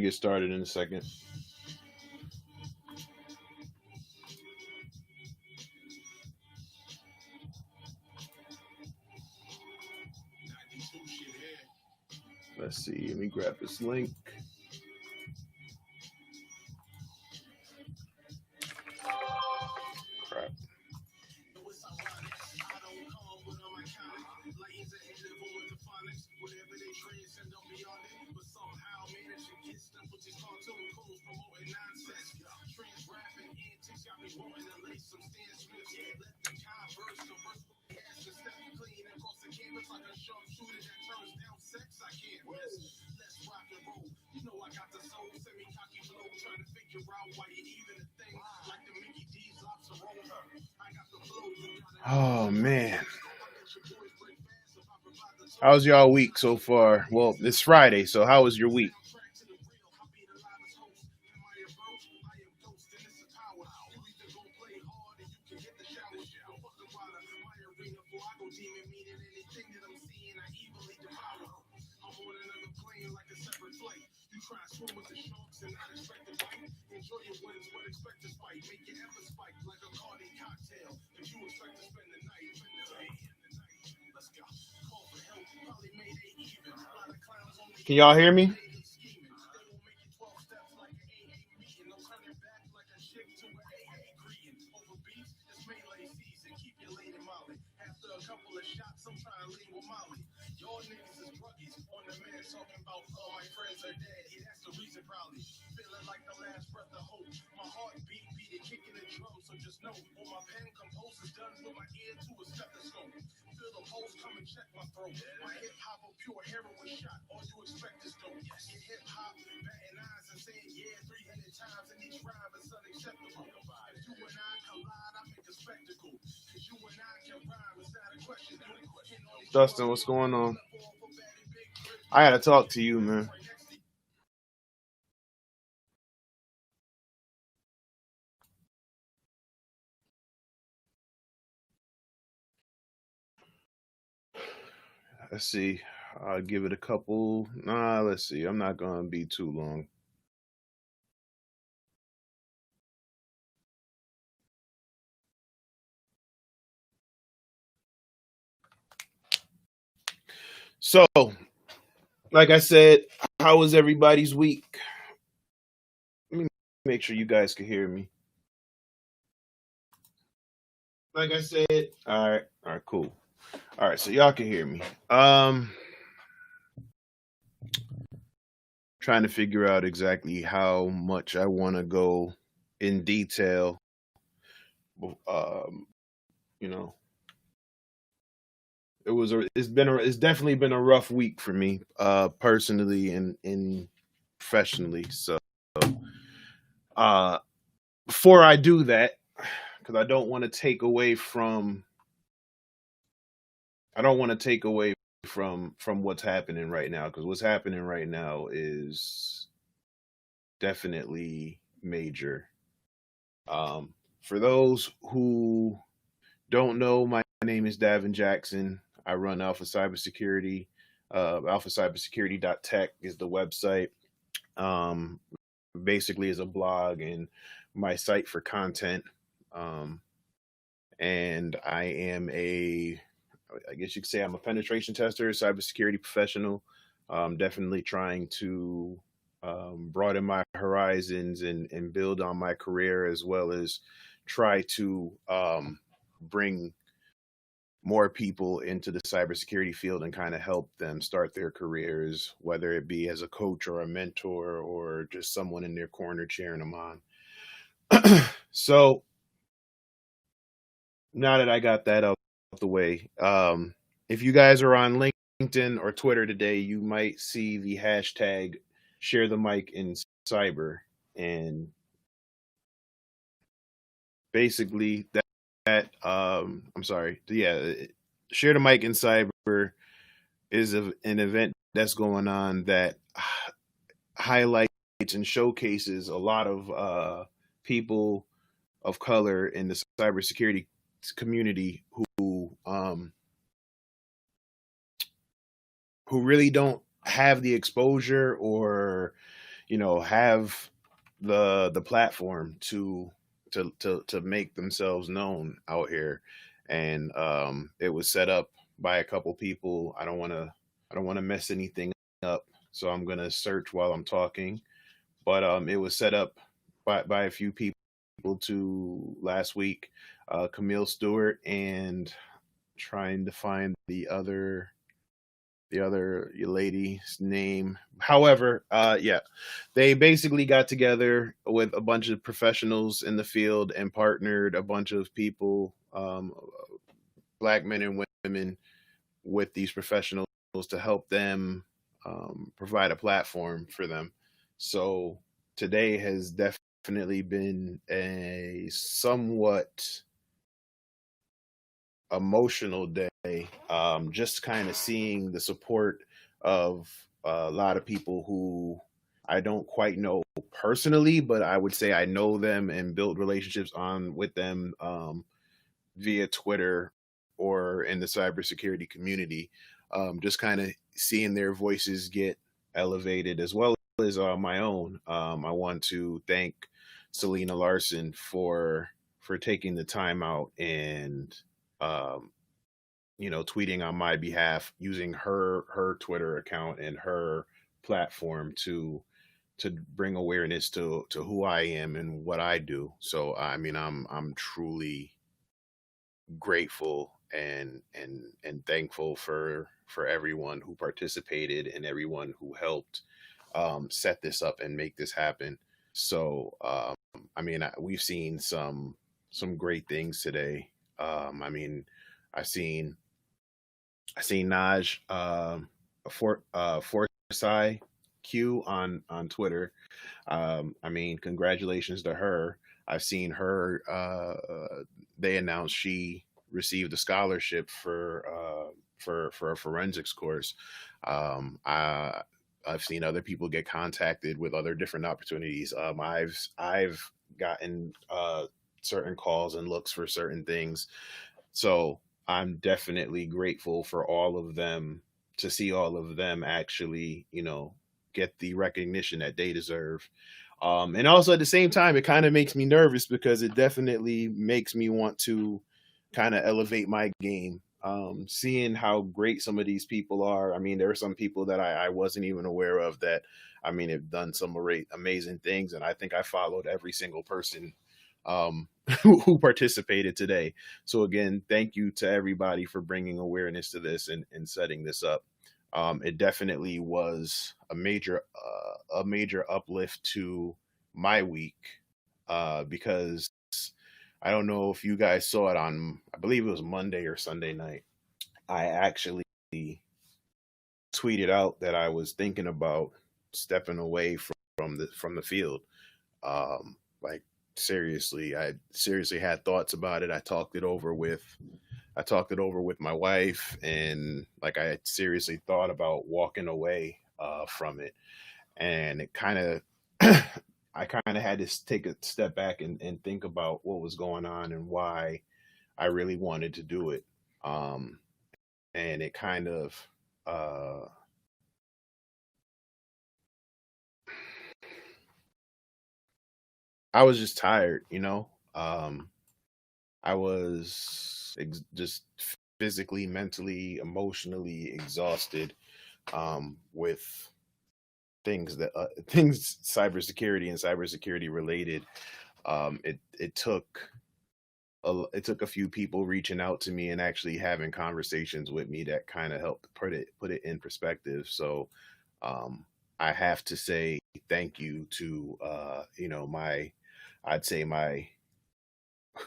get started in a second. Let's see. Let me grab this link. Crap. Oh man. How's y'all week so far? Well, it's Friday, so how was your week? Can y'all hear me? Dustin, what's going on? I gotta talk to you, man. Let's see. I'll give it a couple. Nah, let's see. I'm not gonna be too long. So, like I said, how was everybody's week? Let me make sure you guys can hear me. Like I said, all right, cool. All right, so y'all can hear me. Trying to figure out exactly how much I want to go in detail. Um, you know, it's definitely been a rough week for me, personally and professionally. So, uh, before I do that, because I don't want to take away from what's happening right now, because what's happening right now is definitely major. For those who don't know, my name is Davin Jackson. I run Alpha Cybersecurity. AlphaCybersecurity.tech is the website. Um, Basically, is a blog and my site for content. Um, and I guess you could say I'm a penetration tester, cybersecurity professional. Definitely trying to broaden my horizons and build on my career, as well as try to bring more people into the cybersecurity field and kind of help them start their careers, whether it be as a coach or a mentor or just someone in their corner cheering them on. So now that I got that out the way, if you guys are on LinkedIn or Twitter today, you might see the hashtag share the mic in cyber. And basically I'm sorry, yeah, share the mic in cyber is an event that's going on that highlights and showcases a lot of people of color in the cybersecurity community who really don't have the exposure, or have the platform to make themselves known out here. And it was set up by a couple people. I don't want to mess anything up, so I'm gonna search while I'm talking. But it was set up by a few people to last week, Camille Stewart, and trying to find the other lady's name. However, yeah, they basically got together with a bunch of professionals in the field and partnered a bunch of people, black men and women, with these professionals to help them provide a platform for them. So today has definitely been a somewhat emotional day. Just kind of seeing the support of a lot of people who I don't quite know personally, but I would say I know them and build relationships on with them, via Twitter or in the cybersecurity community. Just kind of seeing their voices get elevated as well as my own. I want to thank Selena Larson for taking the time out and um, tweeting on my behalf, using her Twitter account and her platform to bring awareness to who I am and what I do. So I mean, I'm truly grateful and thankful for everyone who participated and everyone who helped set this up and make this happen. So I mean, we've seen some great things today. I mean, I seen I seen Naj, Forsyth Q on Twitter. I mean, congratulations to her. I've seen her. They announced she received a scholarship for a forensics course. I've seen other people get contacted with other different opportunities. I've gotten certain calls and looks for certain things. So I'm definitely grateful for all of them, to see all of them actually, get the recognition that they deserve. And also at the same time, it kind of makes me nervous because it definitely makes me want to kind of elevate my game. Seeing how great some of these people are. I mean, there are some people that I wasn't even aware of that, I mean, have done some amazing things. And I think I followed every single person who participated today. So again, thank you to everybody for bringing awareness to this and setting this up. It definitely was a major uplift to my week, because I don't know if you guys saw it on, I believe it was Monday or Sunday night. I actually tweeted out that I was thinking about stepping away from the field. Like, seriously, I seriously had thoughts about it. I talked it over with my wife, and like, I had seriously thought about walking away from it. And it kind of I kind of had to take a step back and think about what was going on and why I really wanted to do it. Um, and it kind of uh, I was just tired, I was just physically, mentally, emotionally exhausted, with things cybersecurity and cybersecurity related. It took a few people reaching out to me and actually having conversations with me that kind of helped put it in perspective. So um, I have to say thank you to my I'd say my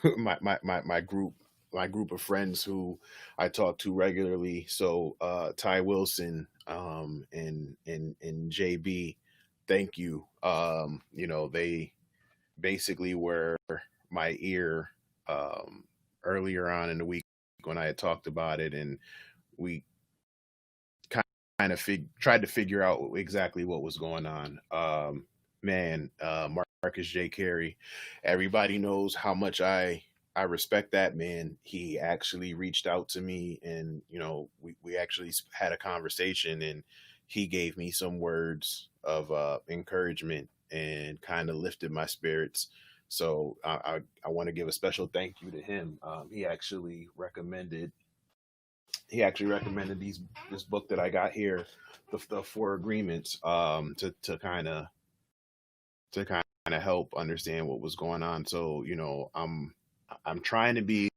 my group of friends who I talk to regularly. So Ty Wilson, and JB, thank you. They basically were my ear, earlier on in the week when I had talked about it, and we kind of tried to figure out exactly what was going on. Man, Marcus J. Carey, everybody knows how much I respect that man. He actually reached out to me, and we actually had a conversation, and he gave me some words of encouragement and kind of lifted my spirits. So I want to give a special thank you to him. He actually recommended this book that I got here, the Four Agreements, to kind of help understand what was going on. So I'm trying to be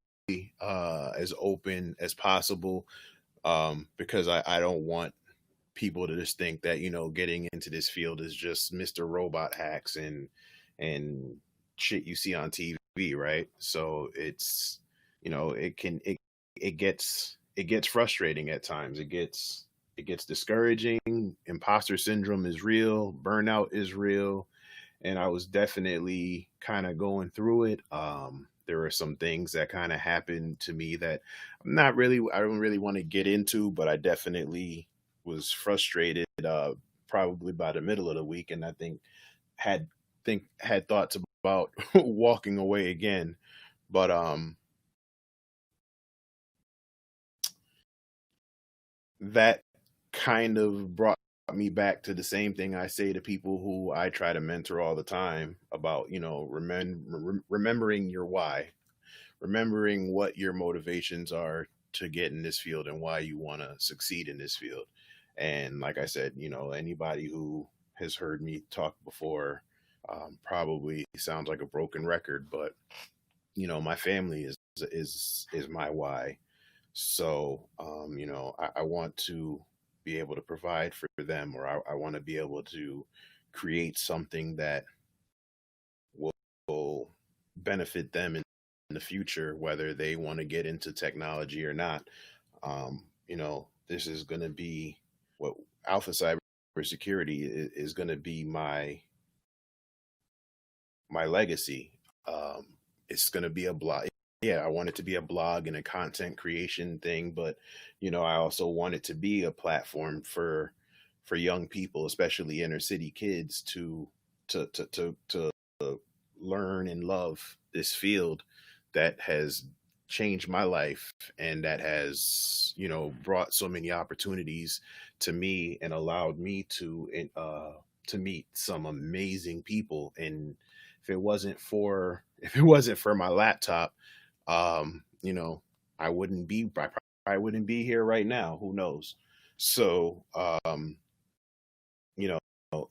as open as possible, because I don't want people to just think that getting into this field is just Mr. Robot hacks and shit you see on TV, right? So it's it gets frustrating at times. It gets discouraging. Imposter syndrome is real. Burnout is real, and I was definitely kind of going through it. There were some things that kind of happened to me that I don't really want to get into, but I definitely was frustrated, probably by the middle of the week, and I had thoughts about walking away again. But that kind of brought me back to the same thing I say to people who I try to mentor all the time about, remembering your why, remembering what your motivations are to get in this field and why you want to succeed in this field. And like I said, anybody who has heard me talk before, probably sounds like a broken record, but my family is my why. So, I want to be able to provide for them, or I want to be able to create something that will benefit them in the future, whether they want to get into technology or not. This is going to be what Alpha Cybersecurity is going to be my legacy. It's going to be a blog. Yeah, I want it to be a blog and a content creation thing, but I also want it to be a platform for young people, especially inner city kids, to learn and love this field that has changed my life and that has brought so many opportunities to me and allowed me to meet some amazing people. And if it wasn't for my laptop, um, you know, I probably wouldn't be here right now. Who knows? So, you know,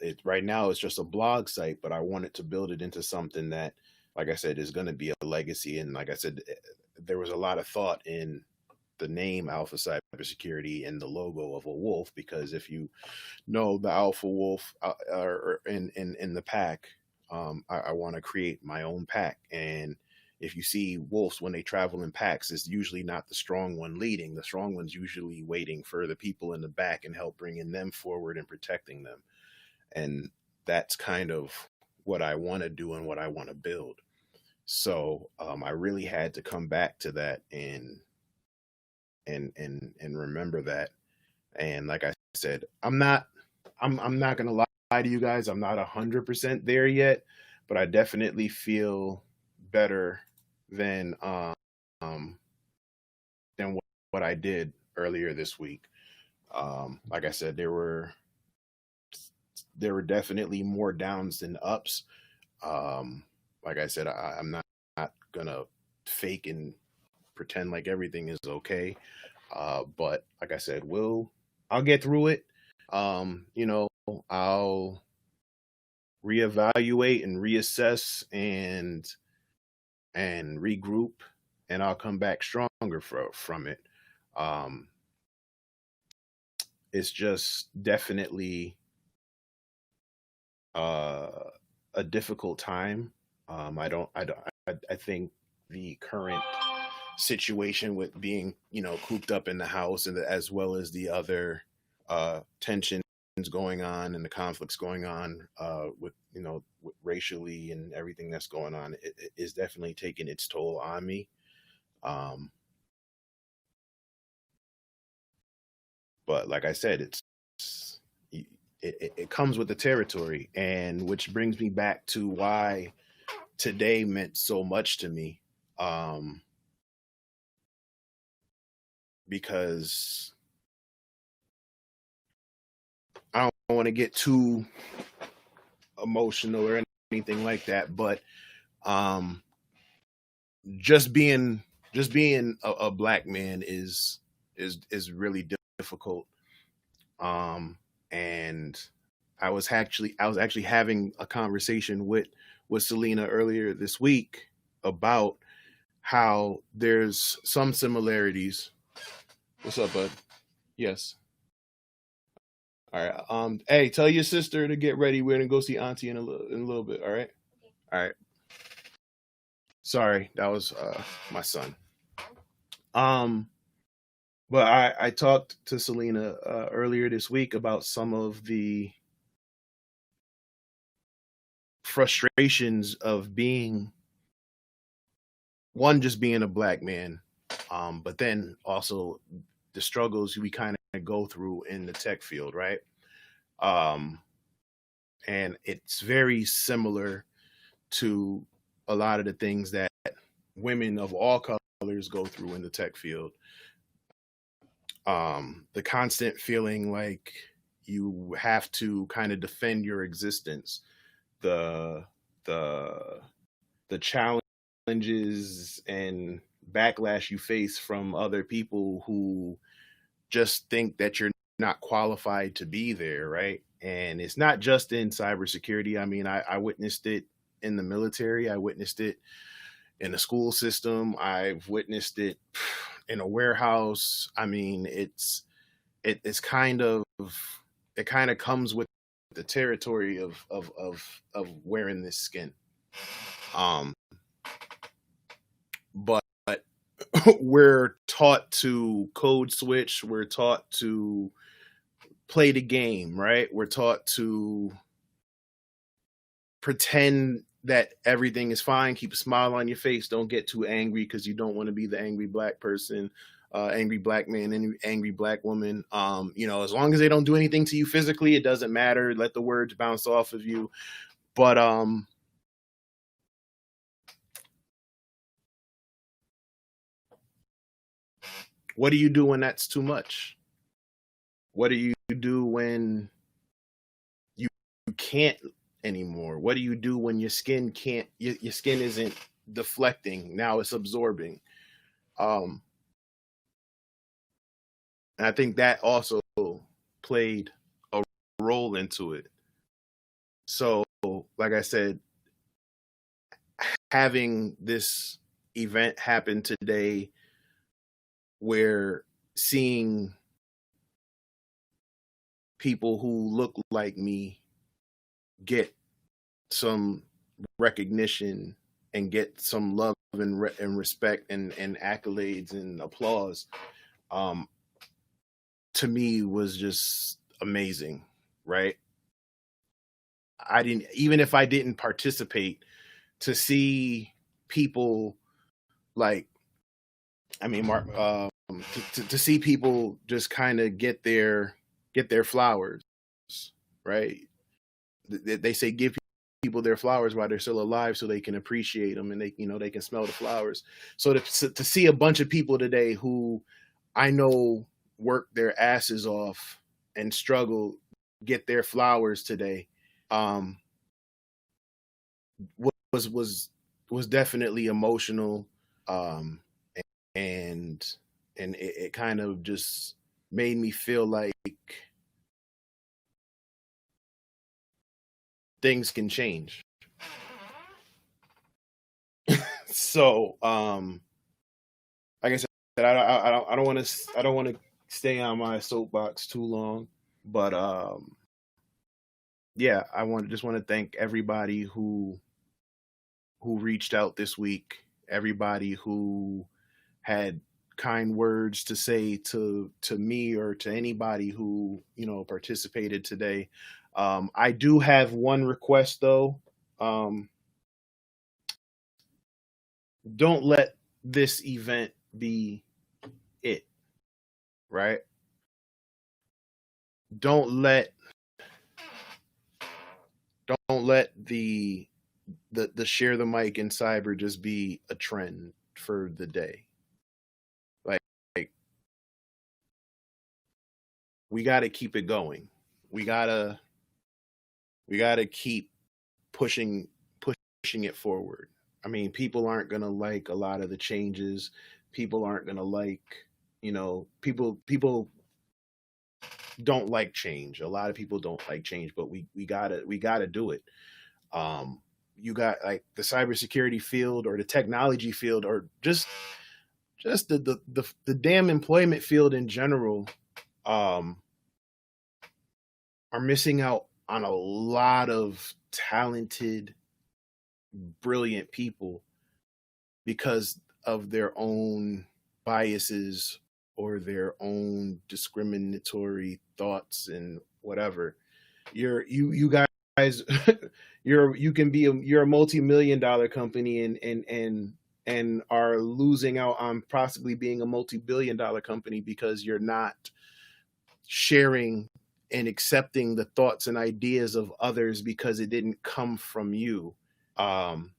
it right now it's just a blog site, but I wanted to build it into something that, like I said, is going to be a legacy. And like I said, there was a lot of thought in the name Alpha Cybersecurity and the logo of a wolf, because if you know the alpha wolf, or in the pack, I want to create my own pack. And if you see wolves when they travel in packs, it's usually not the strong one leading. The strong one's usually waiting for the people in the back and help bringing them forward and protecting them. And that's kind of what I want to do and what I want to build. So I really had to come back to that and remember that. And like I said, I'm not gonna lie to you guys. I'm not 100% there yet, but I definitely feel better than than what I did earlier this week. Like I said, there were definitely more downs than ups. Like I said, I'm not gonna fake and pretend like everything is okay. But like I said, I'll get through it. I'll reevaluate and reassess and regroup, and I'll come back stronger from it. Um, it's just definitely uh, a difficult time. I think the current situation with being, cooped up in the house, and as well as the other tensions going on and the conflicts going on, with racially and everything that's going on, it is definitely taking its toll on me. Um, but like I said, it comes with the territory, and which brings me back to why today meant so much to me. Um, because want to get too emotional or anything like that, but um, just being a black man is really difficult. And I was actually having a conversation with Selena earlier this week about how there's some similarities. What's up, bud? Yes. All right. Hey, tell your sister to get ready. We're gonna go see Auntie in a little bit. All right. All right. Sorry, that was my son. Um, but I talked to Selena earlier this week about some of the frustrations of being one, just being a black man, but then also the struggles we kind of go through in the tech field, right? Um, and it's very similar to a lot of the things that women of all colors go through in the tech field. The constant feeling like you have to kind of defend your existence, the the the challenges and backlash you face from other people who just think that you're not qualified to be there, right? And it's not just in cybersecurity. I mean, I witnessed it in the military. I witnessed it in the school system. I've witnessed it in a warehouse. I mean, it's kind of it kind of comes with the territory of wearing this skin. Um, but we're taught to code switch. We're taught to play the game, right? We're taught to pretend that everything is fine. Keep a smile on your face. Don't get too angry because you don't want to be the angry black person, angry black man, angry black woman. As long as they don't do anything to you physically, it doesn't matter. Let the words bounce off of you. But what do you do when that's too much? What do you do when you can't anymore? What do you do when your skin can't your skin isn't deflecting, now it's absorbing? um and I think that also played a role into it. So like I said, having this event happen today, where seeing people who look like me get some recognition and get some love and respect and accolades and applause, um, to me was just amazing, right? I didn't, even if I didn't participate, to see people like, I mean, Mark, to see people just kind of get their flowers, right? They say give people their flowers while they're still alive so they can appreciate them, and they can smell the flowers. So to see a bunch of people today who I know work their asses off and struggle get their flowers today, um was definitely emotional. um and it kind of just made me feel like things can change. So like I said, I don't want to stay on my soapbox too long, but yeah, I just want to thank everybody who reached out this week, everybody who had kind words to say to me or to anybody who participated today. I do have one request though. Um, don't let this event be it, right? Don't let don't let the share the mic in cyber just be a trend for the day. Like we got to keep it going. we gotta keep pushing pushing it forward. I mean, people aren't gonna like a lot of the changes. People aren't gonna like, people don't like change. A lot of people don't like change, but we gotta do it. Um, you got like the cybersecurity field or the technology field or just the damn employment field in general, um, are missing out on a lot of talented, brilliant people because of their own biases or their own discriminatory thoughts and whatever. You guys you're a multi-million-dollar company and are losing out on possibly being a multi-billion-dollar company because you're not sharing and accepting the thoughts and ideas of others because it didn't come from you. Um,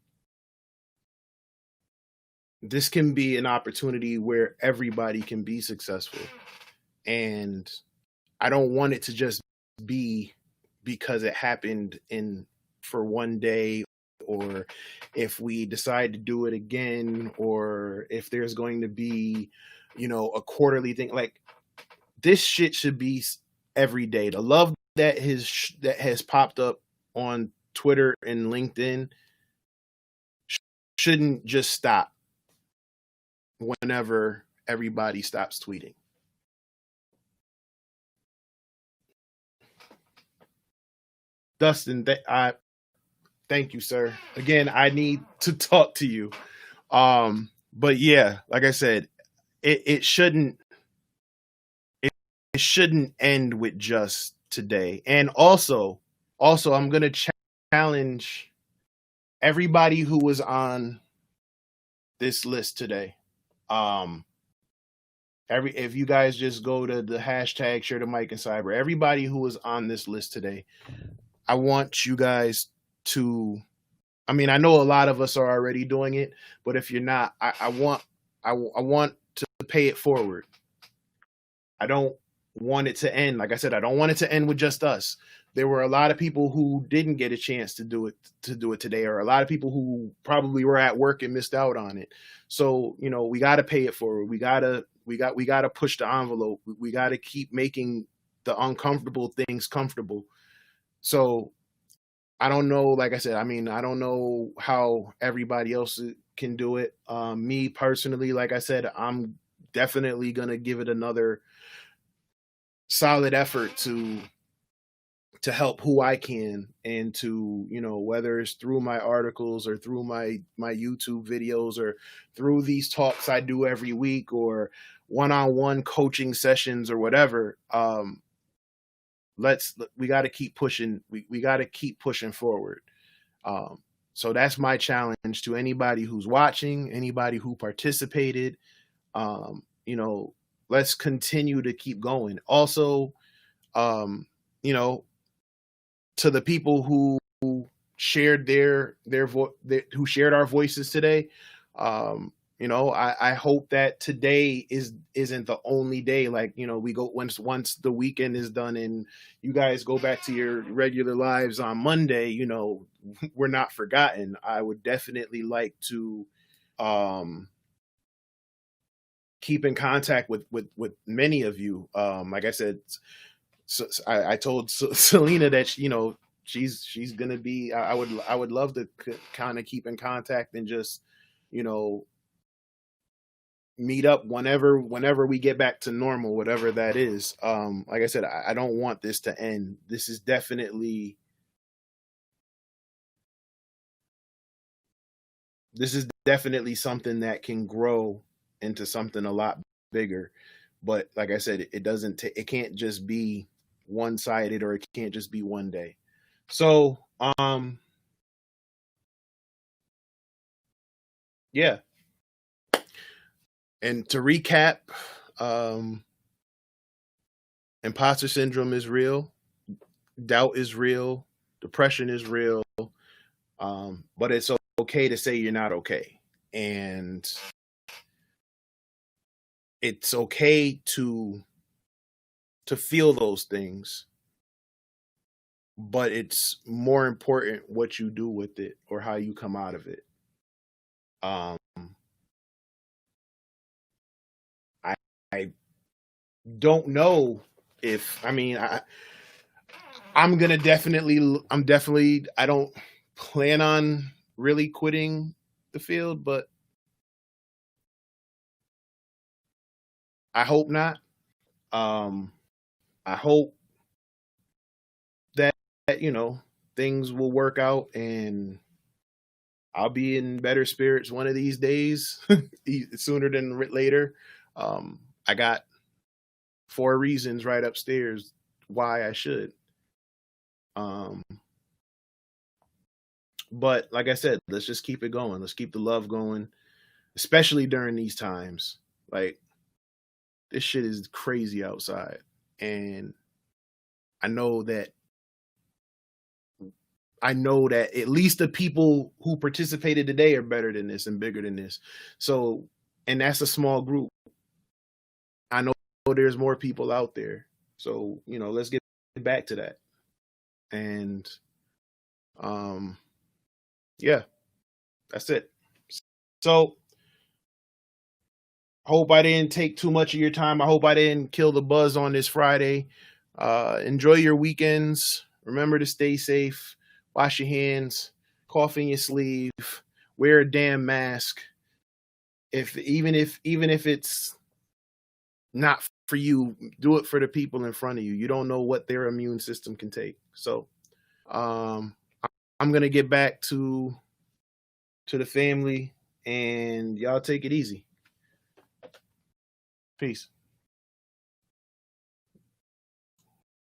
this can be an opportunity where everybody can be successful. And I don't want it to just be because it happened in for one day, or if we decide to do it again, or if there's going to be, a quarterly thing. Like, this shit should be every day. The love that has popped up on Twitter and LinkedIn shouldn't just stop whenever everybody stops tweeting. Dustin, I thank you, sir. Again, I need to talk to you. But yeah, like I said, it shouldn't it shouldn't end with just today. And also, I'm gonna challenge everybody who was on this list today. Um, if you guys just go to the hashtag share the mic and cyber, everybody who was on this list today, I want you guys to. I mean, I know a lot of us are already doing it, but if you're not, I want to pay it forward. I don't want it to end. Like I said, I don't want it to end with just us. There were a lot of people who didn't get a chance to do it today, or a lot of people who probably were at work and missed out on it. So, we got to pay it forward. We got to push the envelope. We got to keep making the uncomfortable things comfortable. So, I don't know. Like I said, I mean, I don't know how everybody else can do it. Me personally, like I said, I'm definitely gonna give it another solid effort to help who I can, and to, whether it's through my articles or through my YouTube videos or through these talks I do every week or one-on-one coaching sessions or whatever. We got to keep pushing. We got to keep pushing forward. So that's my challenge to anybody who's watching, anybody who participated. Um, you know, let's continue to keep going. Also, um, you know, to the people who shared who shared our voices today. I hope that today isn't the only day. Like, we go once the weekend is done and you guys go back to your regular lives on Monday, we're not forgotten. I would definitely like to keep in contact with many of you. Like I said, I told Selena that she's gonna be. I would love to kind of keep in contact and just you know meet up whenever we get back to normal, whatever that is. Like I said, I don't want this to end. This is definitely something that can grow into something a lot bigger. But like I said, it can't just be one sided, or it can't just be one day. So, yeah. And to recap, um, imposter syndrome is real, doubt is real, depression is real, but it's okay to say you're not okay. And it's okay to feel those things. but it's more important what you do with it or how you come out of it. Um, I, I don't know if I mean I'm definitely I don't plan on really quitting the field, but I hope not. Um, I hope that things will work out and I'll be in better spirits one of these days, sooner than later. I got 4 reasons right upstairs why I should. Um, but like I said, let's just keep it going. Let's keep the love going, especially during these times. Like this shit is crazy outside, and I know that at least the people who participated today are better than this and bigger than this. So, and that's a small group. I know there's more people out there. So, let's get back to that. And yeah, that's it. So, hope I didn't take too much of your time. I hope I didn't kill the buzz on this Friday. Enjoy your weekends. Remember to stay safe. Wash your hands. Cough in your sleeve. Wear a damn mask. Even if it's not for you, do it for the people in front of you. You don't know what their immune system can take. So, I'm gonna get back to the family, and y'all take it easy. Peace.